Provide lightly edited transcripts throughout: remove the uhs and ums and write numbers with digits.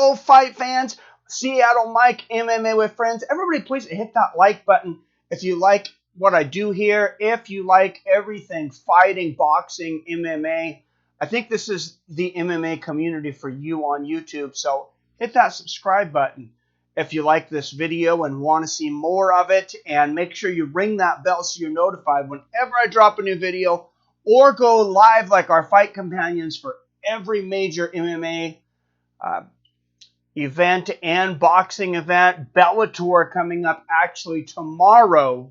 Hello, fight fans. Seattle Mike, MMA with friends. Everybody, please hit that like button if you like what I do here. If you like everything fighting, boxing, MMA, I think this is the MMA community for you on YouTube. So hit that subscribe button if you like this video and want to see more of it. And make sure you ring that bell so you're notified whenever I drop a new video or go live like our fight companions for every major MMA event and boxing event. Bellator coming up actually tomorrow.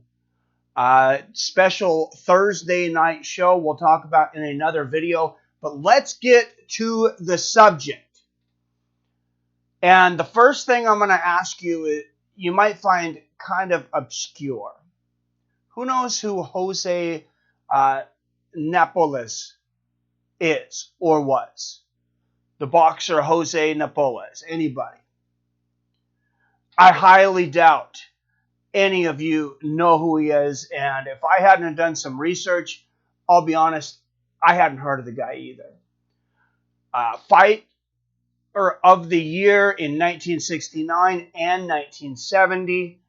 Special Thursday night show we'll talk about in another video. But let's get to the subject. And the first thing I'm going to ask you is, you might find kind of obscure. Who knows who Jose Napoles is or was? The boxer Jose Napoles. Anybody? I highly doubt any of you know who he is. And if I hadn't done some research, I'll be honest, I hadn't heard of the guy either. Fighter of the year in 1969 and 1970.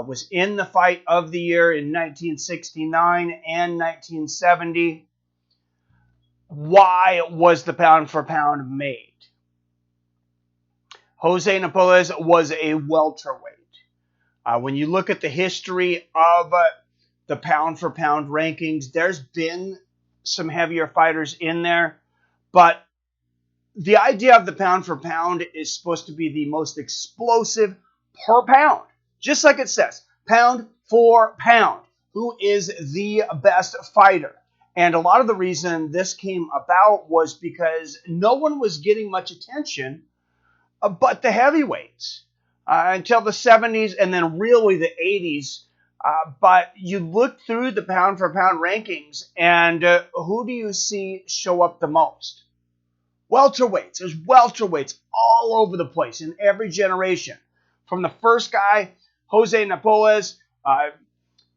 Was in the fight of the year in 1969 and 1970. Why was the pound for pound made? Jose Napoles was a welterweight. When you look at the history of the pound for pound rankings, there's been some heavier fighters in there, but the idea of the pound for pound is supposed to be the most explosive per pound. Just like it says, pound for pound. Who is the best fighter? And a lot of the reason this came about was because no one was getting much attention but the heavyweights until the 70s and then really the 80s. But you look through the pound for pound rankings and who do you see show up the most? Welterweights. There's welterweights all over the place in every generation. From the first guy, Jose Napoles,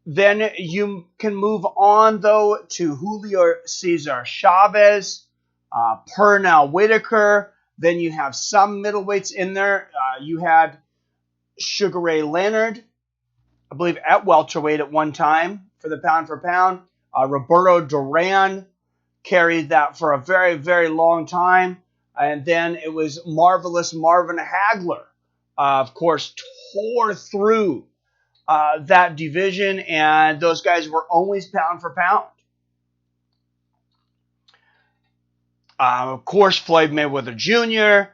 then you can move on, though, to Julio Cesar Chavez, Pernell Whitaker. Then you have some middleweights in there. You had Sugar Ray Leonard, I believe, at welterweight at one time for the pound for pound. Roberto Duran carried that for a very, very long time. And then it was Marvelous Marvin Hagler, of course, tore through that division, and those guys were always pound for pound. Of course, Floyd Mayweather Jr.,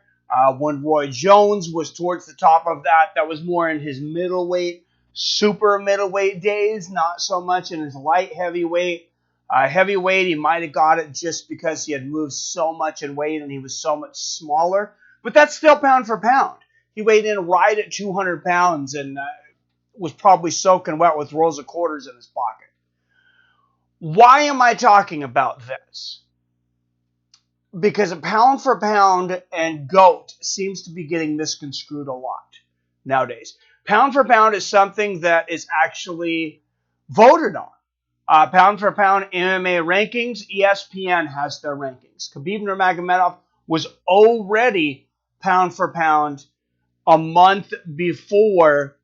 when Roy Jones was towards the top of that, that was more in his middleweight, super middleweight days, not so much in his light heavyweight. Heavyweight, he might have got it just because he had moved so much in weight and he was so much smaller, but that's still pound for pound. He weighed in right at 200 pounds and was probably soaking wet with rolls of quarters in his pocket. Why am I talking about this? Because a pound for pound and GOAT seems to be getting misconstrued a lot nowadays. Pound for pound is something that is actually voted on. Pound for pound MMA rankings, ESPN has their rankings. Khabib Nurmagomedov was already pound for pound a month before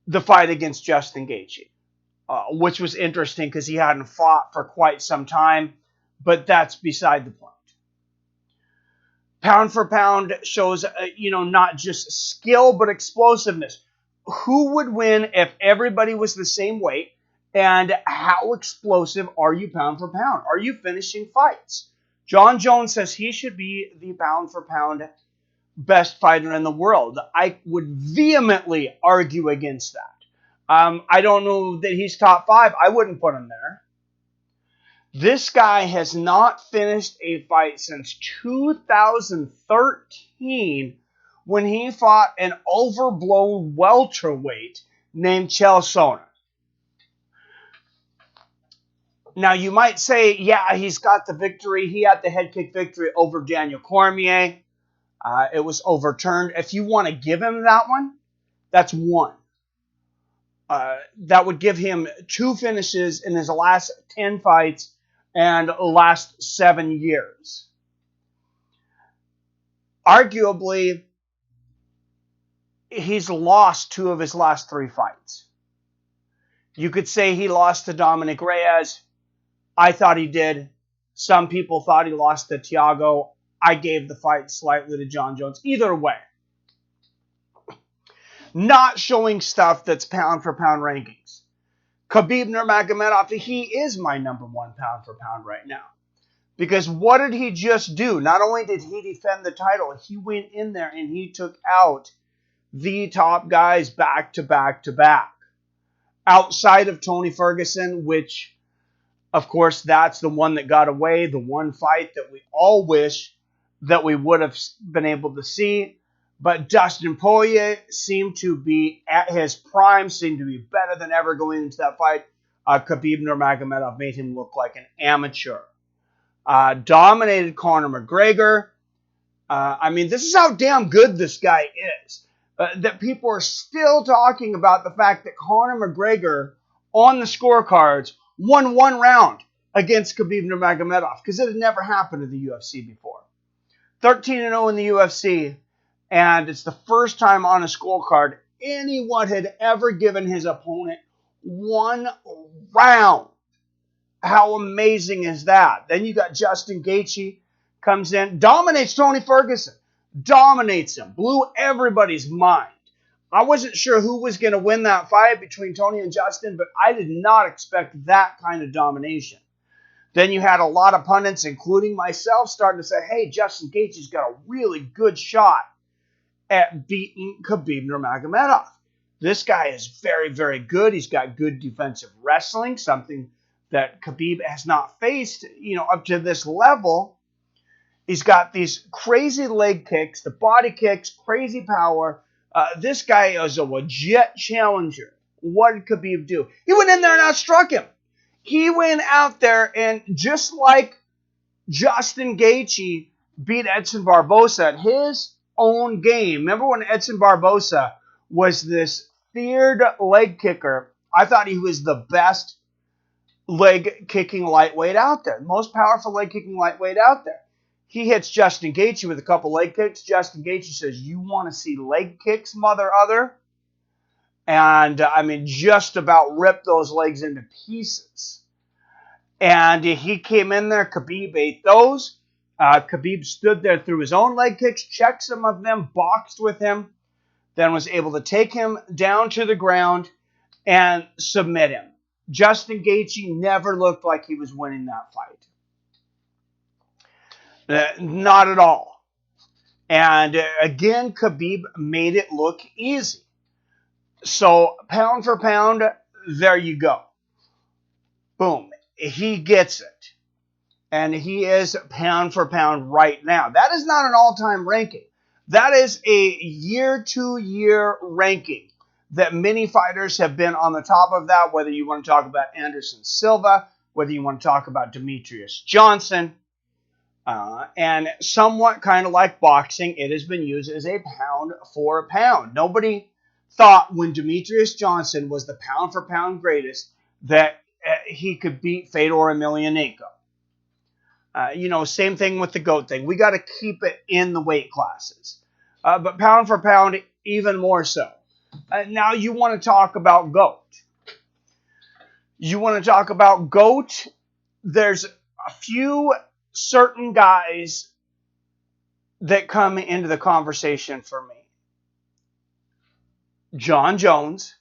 the fight against Justin Gaethje, which was interesting because he hadn't fought for quite some time, but that's beside the point. Pound for pound shows, not just skill, but explosiveness. Who would win if everybody was the same weight? And how explosive are you pound for pound? Are you finishing fights? Jon Jones says he should be the pound for pound best fighter in the world. I would vehemently argue against that. I don't know that he's top 5. I wouldn't put him there. This guy has not finished a fight since 2013 when he fought an overblown welterweight named Chael Sonnen. Now, you might say, yeah, he's got the victory. He had the head kick victory over Daniel Cormier. It was overturned. If you want to give him that one, that's one. That would give him 2 finishes in his last 10 fights and last 7 years. Arguably, he's lost 2 of his last 3 fights. You could say he lost to Dominic Reyes. I thought he did. Some people thought he lost to Thiago. I gave the fight slightly to Jon Jones. Either way, not showing stuff that's pound for pound rankings. Khabib Nurmagomedov, he is my number 1 pound for pound right now. Because what did he just do? Not only did he defend the title, he went in there and he took out the top guys back to back to back. Outside of Tony Ferguson, which, of course, that's the one that got away, the one fight that we all wish that we would have been able to see. But Dustin Poirier seemed to be at his prime, seemed to be better than ever going into that fight. Khabib Nurmagomedov made him look like an amateur. Dominated Conor McGregor. I mean, this is how damn good this guy is. That people are still talking about the fact that Conor McGregor on the scorecards won 1 round against Khabib Nurmagomedov because it had never happened in the UFC before. 13-0 in the UFC, and it's the first time on a scorecard anyone had ever given his opponent 1 round. How amazing is that? Then you got Justin Gaethje comes in, dominates Tony Ferguson, dominates him, blew everybody's mind. I wasn't sure who was going to win that fight between Tony and Justin, but I did not expect that kind of domination. Then you had a lot of pundits, including myself, starting to say, hey, Justin Gaethje's got a really good shot at beating Khabib Nurmagomedov. This guy is very, very good. He's got good defensive wrestling, something that Khabib has not faced, up to this level. He's got these crazy leg kicks, the body kicks, crazy power. This guy is a legit challenger. What did Khabib do? He went in there and outstruck him. He went out there and just like Justin Gaethje beat Edson Barboza at his own game. Remember when Edson Barboza was this feared leg kicker? I thought he was the best leg kicking lightweight out there. Most powerful leg kicking lightweight out there. He hits Justin Gaethje with a couple leg kicks. Justin Gaethje says, you want to see leg kicks, mother other? And, just about ripped those legs into pieces. And he came in there. Khabib ate those. Khabib stood there through his own leg kicks, checked some of them, boxed with him, then was able to take him down to the ground and submit him. Justin Gaethje never looked like he was winning that fight. Not at all. And again, Khabib made it look easy. So pound for pound, there you go. Boom. He gets it. And he is pound for pound right now. That is not an all-time ranking. That is a year-to-year ranking that many fighters have been on the top of that, whether you want to talk about Anderson Silva, whether you want to talk about Demetrius Johnson, and somewhat kind of like boxing, it has been used as a pound for pound. Nobody thought when Demetrius Johnson was the pound for pound greatest that he could beat Fedor Emelianenko. Same thing with the GOAT thing. We got to keep it in the weight classes. But pound for pound, even more so. Now you want to talk about GOAT. You want to talk about GOAT? There's a few certain guys that come into the conversation for me. Jon Jones,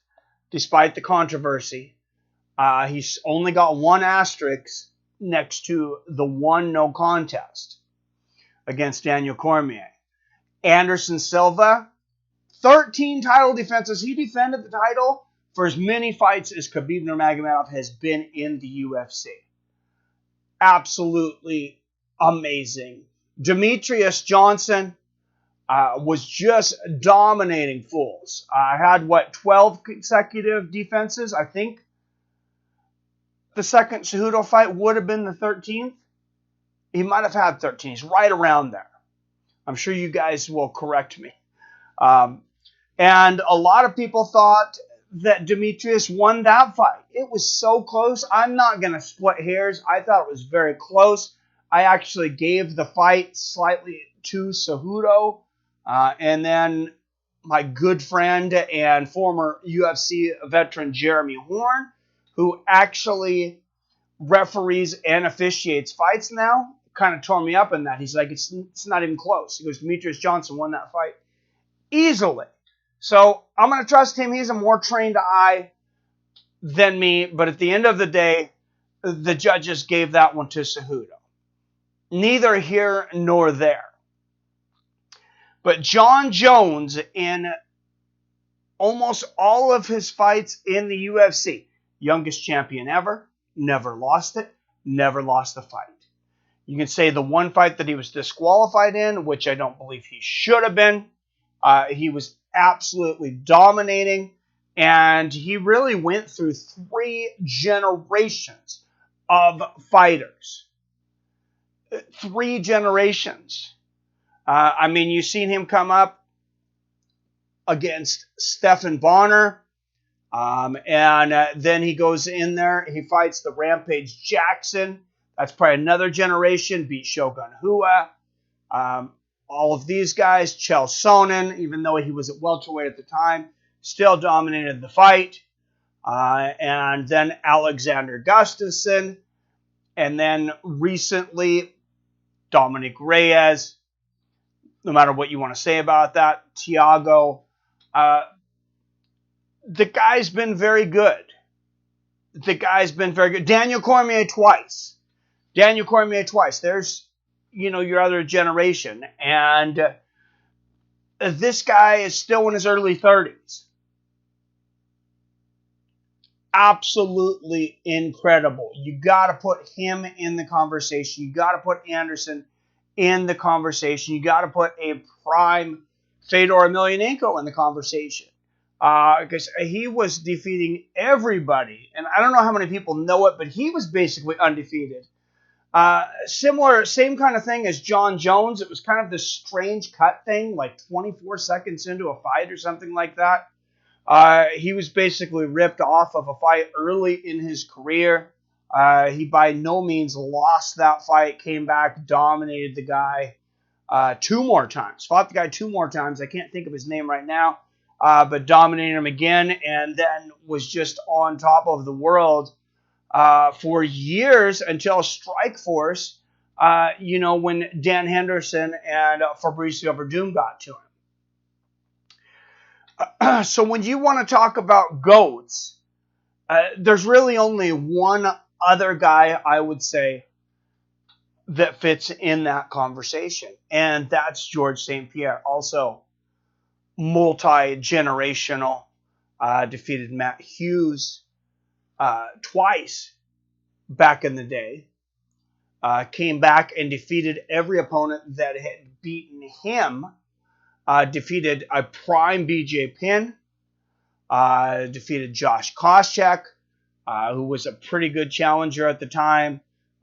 despite the controversy, he's only got 1 asterisk next to the 1 no contest against Daniel Cormier. Anderson Silva, 13 title defenses. He defended the title for as many fights as Khabib Nurmagomedov has been in the UFC. Absolutely amazing. Demetrius Johnson was just dominating fools. Had, 12 consecutive defenses? I think the second Cejudo fight would have been the 13th. He might have had 13. He's right around there. I'm sure you guys will correct me. And a lot of people thought that Demetrius won that fight. It was so close. I'm not going to split hairs. I thought it was very close. I actually gave the fight slightly to Cejudo. And then my good friend and former UFC veteran Jeremy Horn, who actually referees and officiates fights now, kind of tore me up in that. He's like, it's not even close. He goes, Demetrius Johnson won that fight easily. So I'm going to trust him. He's a more trained eye than me. But at the end of the day, the judges gave that one to Cejudo. Neither here nor there. But Jon Jones, in almost all of his fights in the UFC, youngest champion ever, never lost it, never lost a fight. You can say the one fight that he was disqualified in, which I don't believe he should have been, he was absolutely dominating, and he really went through 3 generations of fighters. 3 generations. I mean, you've seen him come up against Stephan Bonner, and then he goes in there, he fights the Rampage Jackson. That's probably another generation. Beat Shogun Rua. All of these guys, Chael Sonnen, even though he was at welterweight at the time, still dominated the fight. And then Alexander Gustafsson. And then recently, Dominic Reyes. No matter what you want to say about that, Thiago. The guy's been very good. Daniel Cormier twice. There's, your other generation. And this guy is still in his early 30s. Absolutely incredible. You got to put him in the conversation. You got to put Anderson in the conversation. You got to put a prime Fedor Emelianenko in the conversation. Because he was defeating everybody. And I don't know how many people know it, but he was basically undefeated. Same kind of thing as Jon Jones. It was kind of this strange cut thing, like 24 seconds into a fight or something like that. He was basically ripped off of a fight early in his career. He by no means lost that fight, came back, dominated the guy 2 more times. Fought the guy 2 more times. I can't think of his name right now. But dominated him again, and then was just on top of the world for years until Strikeforce, when Dan Henderson and Fabricio Verdum got to him. So when you want to talk about GOATs, there's really only one other guy, I would say, that fits in that conversation, and that's George St. Pierre. Also multi-generational, defeated Matt Hughes twice back in the day. Came back and defeated every opponent that had beaten him. Defeated a prime BJ Penn. Defeated Josh Koscheck, who was a pretty good challenger at the time.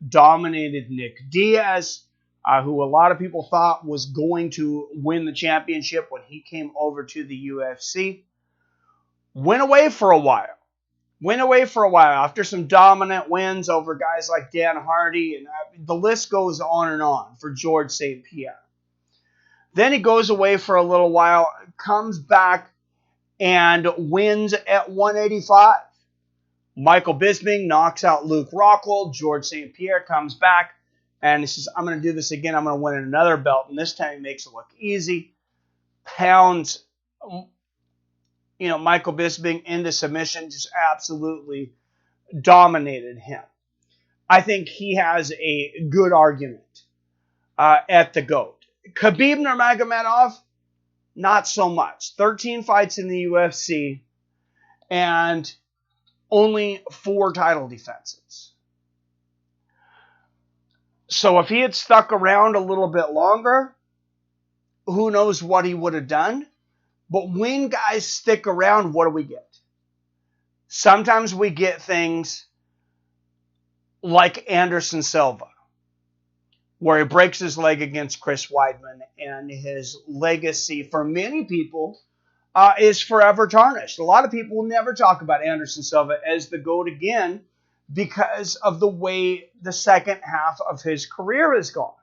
Dominated Nick Diaz, who a lot of people thought was going to win the championship when he came over to the UFC. Went away for a while after some dominant wins over guys like Dan Hardy, and the list goes on and on for George St. Pierre. Then he goes away for a little while, comes back, and wins at 185. Michael Bisping knocks out Luke Rockhold. George St. Pierre comes back, and he says, I'm going to do this again. I'm going to win another belt. And this time he makes it look easy. Pounds, Michael Bisping into submission. Just absolutely dominated him. I think he has a good argument at the GOAT. Khabib Nurmagomedov, not so much. 13 fights in the UFC and only 4 title defenses. So if he had stuck around a little bit longer, who knows what he would have done. But when guys stick around, what do we get? Sometimes we get things like Anderson Silva, where he breaks his leg against Chris Weidman, and his legacy for many people is forever tarnished. A lot of people will never talk about Anderson Silva as the GOAT again because of the way the second half of his career has gone.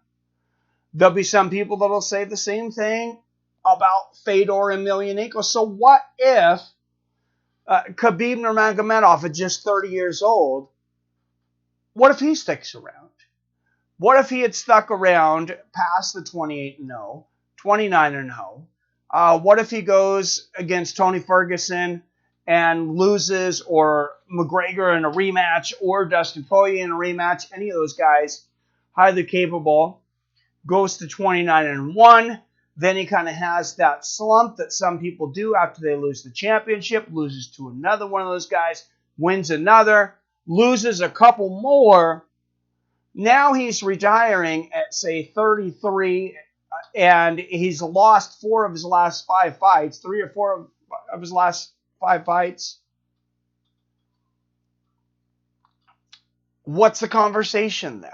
There'll be some people that will say the same thing about Fedor Emelianenko. So what if Khabib Nurmagomedov at just 30 years old, what if he sticks around? What if he had stuck around past the 28-0, 29-0? What if he goes against Tony Ferguson and loses, or McGregor in a rematch, or Dustin Poirier in a rematch? Any of those guys, highly capable, goes to 29-1. Then he kind of has that slump that some people do after they lose the championship, loses to another one of those guys, wins another, loses a couple more. Now he's retiring at, say, 33, and he's lost 4 of his last 5 fights, 3 or 4 of his last 5 fights. What's the conversation then?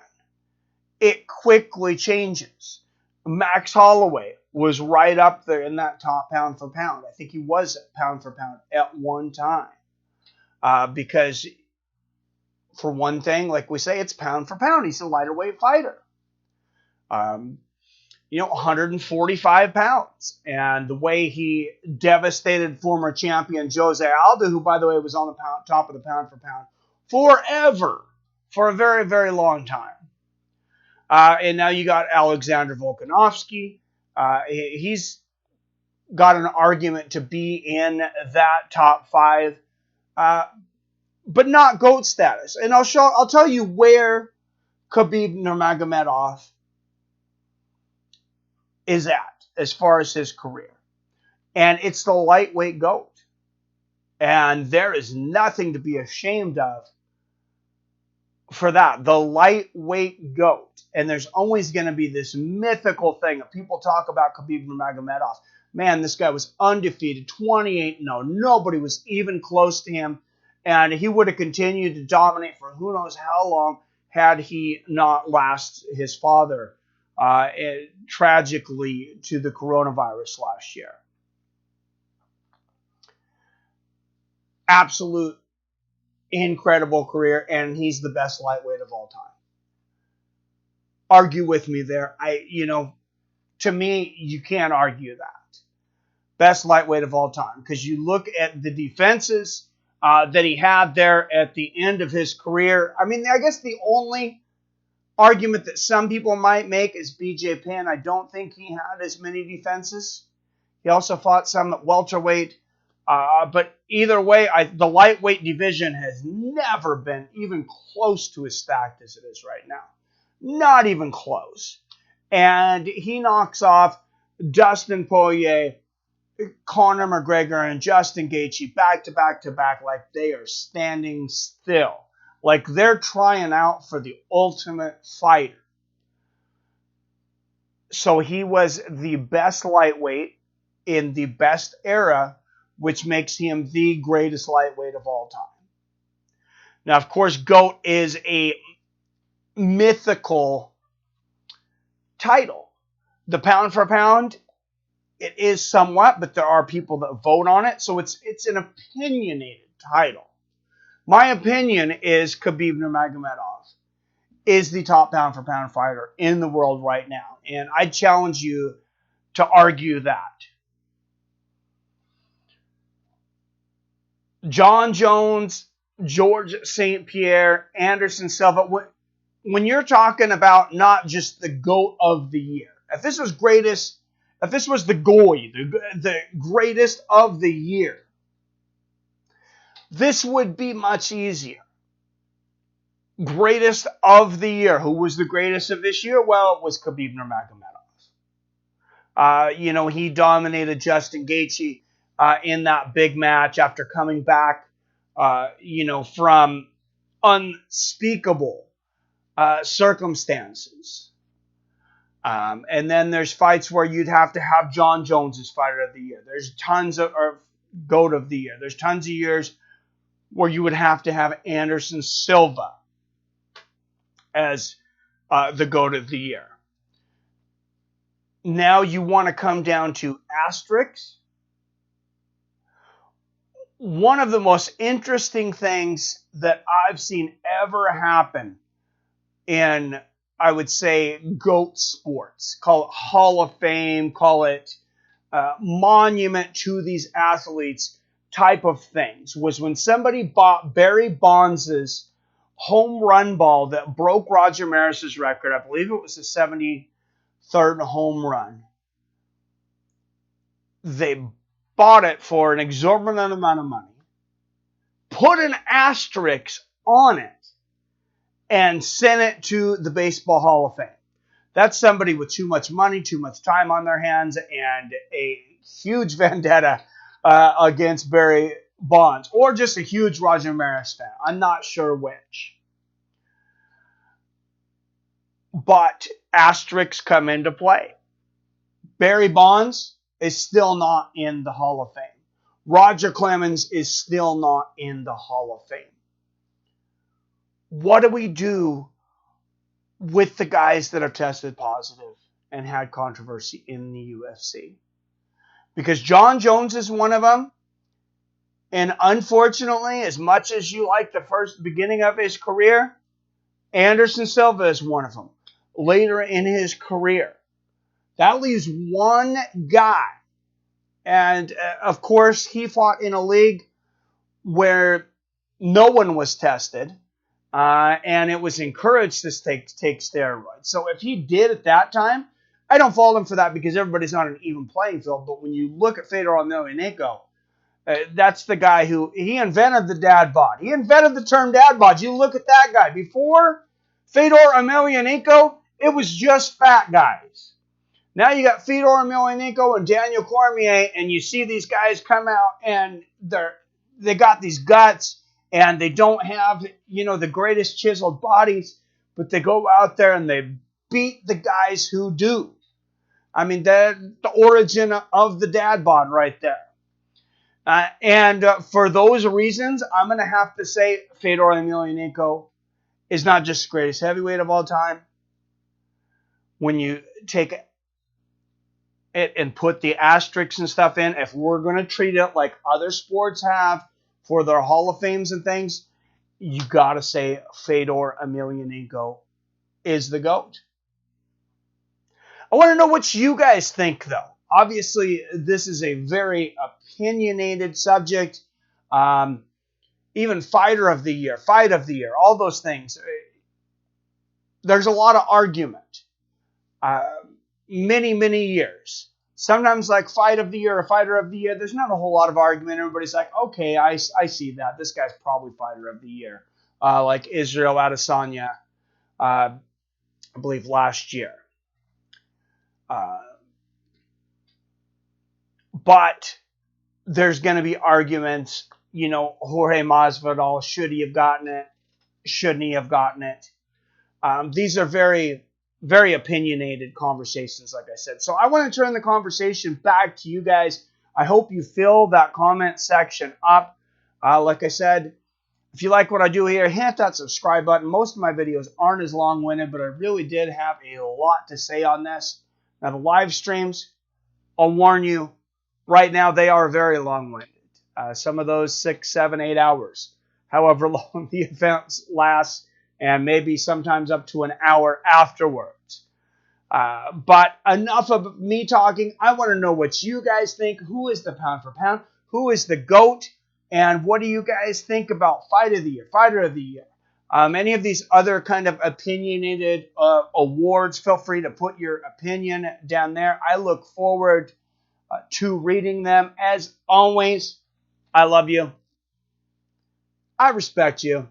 It quickly changes. Max Holloway was right up there in that top pound for pound. I think he was pound for pound at one time. Because, for one thing, like we say, it's pound for pound. He's a lighter weight fighter. 145 pounds. And the way he devastated former champion Jose Aldo, who, by the way, was on the top of the pound for pound forever, for a very, very long time. And now you got Alexander Volkanovski. He's got an argument to be in that top 5, but not GOAT status. And I'll tell you where Khabib Nurmagomedov is at as far as his career. And it's the lightweight GOAT. And there is nothing to be ashamed of for that. The lightweight GOAT. And there's always going to be this mythical thing that people talk about Khabib Nurmagomedov. Man, this guy was undefeated, 28-0. Nobody was even close to him. And he would have continued to dominate for who knows how long had he not lost his father tragically to the coronavirus last year. Absolute incredible career, and he's the best lightweight of all time. Argue with me there. To me, you can't argue that. Best lightweight of all time, because you look at the defenses that he had there at the end of his career. I mean, I guess the only argument that some people might make is BJ Penn. I don't think he had as many defenses. He also fought some at welterweight. But either way, the lightweight division has never been even close to as stacked as it is right now. Not even close. And he knocks off Dustin Poirier, Conor McGregor, and Justin Gaethje back to back to back like they are standing still. Like they're trying out for the ultimate fighter. So he was the best lightweight in the best era, which makes him the greatest lightweight of all time. Now, of course, GOAT is a mythical title. The pound for pound, it is somewhat, but there are people that vote on it, so it's an opinionated title. My opinion is Khabib Nurmagomedov is the top pound for pound fighter in the world right now, and I challenge you to argue that. Jon Jones, George St Pierre, Anderson Silva. When you're talking about not just the GOAT of the year, if this was the GOAT, the greatest of the year, this would be much easier. Greatest of the year. Who was the greatest of this year? Well, it was Khabib Nurmagomedov. He dominated Justin Gaethje in that big match after coming back, from unspeakable circumstances. And then there's fights where you'd have to have Jon Jones as fighter of the year. There's tons of GOAT of the year. There's tons of years where you would have to have Anderson Silva as the GOAT of the year. Now you want to come down to asterisks. One of the most interesting things that I've seen ever happen in, I would say, GOAT sports, call it Hall of Fame, call it monument to these athletes type of things was when somebody bought Barry Bonds' home run ball that broke Roger Maris's record. I believe it was the 73rd home run. They bought it for an exorbitant amount of money, put an asterisk on it, and sent it to the Baseball Hall of Fame. That's somebody with too much money, too much time on their hands, and a huge vendetta against Barry Bonds, or just a huge Roger Maris fan. I'm not sure which. But asterisks come into play. Barry Bonds is still not in the Hall of Fame. Roger Clemens is still not in the Hall of Fame. What do we do with the guys that are tested positive and had controversy in the UFC? Because Jon Jones is one of them. And unfortunately, as much as you like the beginning of his career, Anderson Silva is one of them. Later in his career. That leaves one guy. And of course, he fought in a league where no one was tested. And it was encouraged to take steroids. So if he did at that time, I don't fault him for that because everybody's on an even playing field. But when you look at Fedor Emelianenko, that's the guy who, he invented the dad bod. He invented the term dad bod. You look at that guy. Before Fedor Emelianenko, it was just fat guys. Now you got Fedor Emelianenko and Daniel Cormier, and you see these guys come out and they got these guts, and they don't have, the greatest chiseled bodies, but they go out there and they beat the guys who do. I mean, the origin of the dad bod right there. And for those reasons, I'm going to have to say Fedor Emelianenko is not just the greatest heavyweight of all time. When you take it and put the asterisks and stuff in, if we're going to treat it like other sports have for their Hall of Fames and things, you got to say Fedor Emelianenko is the GOAT. I want to know what you guys think, though. Obviously, this is a very opinionated subject. Even fighter of the year, fight of the year, all those things. There's a lot of argument. Many years. Sometimes like fight of the year or fighter of the year, there's not a whole lot of argument. Everybody's like, okay, I see that. This guy's probably fighter of the year. Like Israel Adesanya, I believe last year. But there's going to be arguments, Jorge Masvidal, should he have gotten it? Shouldn't he have gotten it? These are very, very opinionated conversations, like I said. So I want to turn the conversation back to you guys. I hope you fill that comment section up. Like I said, if you like what I do here, hit that subscribe button. Most of my videos aren't as long-winded, but I really did have a lot to say on this. Now, the live streams, I'll warn you, right now they are very long-winded. Some of those 6, 7, 8 hours, however long the events last, and maybe sometimes up to an hour afterwards. But enough of me talking. I want to know what you guys think. Who is the pound for pound? Who is the GOAT? And what do you guys think about fight of the year, fighter of the year? Any of these other kind of opinionated awards, feel free to put your opinion down there. I look forward to reading them. As always, I love you. I respect you.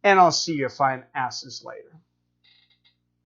And I'll see your fine asses later.